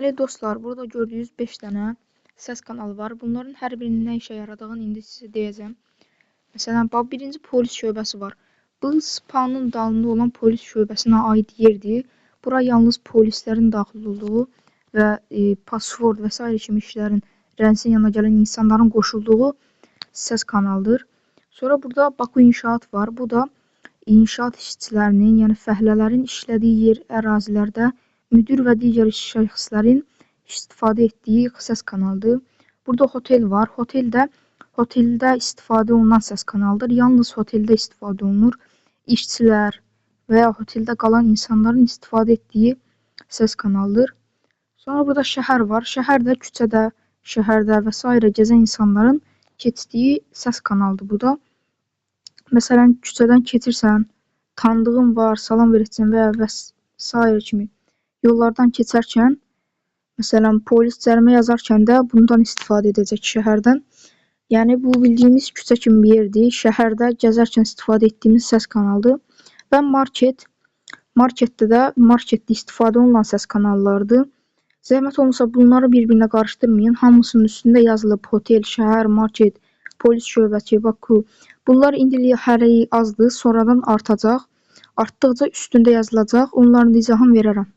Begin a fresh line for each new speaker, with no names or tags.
Değerli dostlar, burada gördüyünüz 5 dənə səs kanalı var. Bunların hər birinin nə işə yaradığını indi sizə deyəcəm. Məsələn, birinci polis şöbəsi var. Bu SPA-nın dalında olan polis şöbəsinə aid yerdir. Bura yalnız polislərin daxil olduğu və pasport və s. kimi işlərin rəisin yanına gələn insanların qoşulduğu səs kanalıdır. Sonra burada Baku İnşaat var. Bu da inşaat işçilərinin, yəni fəhlələrin işlədiyi yer ərazilərdə müdür və digər şəxslərin istifadə etdiyi səs kanalıdır. Burada hotel var. Hoteldə istifadə olunan səs kanalıdır. Yalnız hoteldə istifadə olunur. İşçilər və ya hoteldə qalan insanların istifadə etdiyi səs kanalıdır. Sonra burada şəhər var. Şəhərdə və s. gəzən insanların keçdiyi səs kanalıdır bu da. Məsələn, küçədən keçirsən, tanıdığın var, salam verəcəksən və ya və s. kimi yollardan keçərkən, məsələn, polis cərimə yazarkən də bundan istifadə edəcək şəhərdən. Yəni, bu bildiyimiz küçə kimi bir yerdir. Şəhərdə gəzərkən istifadə etdiyimiz səs kanalıdır. Və marketdə istifadə olunan səs kanallarıdır. Zəhmət olmasa bunları bir-birinə qarışdırmayın. Hamısının üstündə yazılıb hotel, şəhər, market, polis şöbəsi, Baku. Bunlar indilik hələlik azdır, sonradan artacaq. Artdıqca üstündə yazılacaq. Onların izahını verərəm.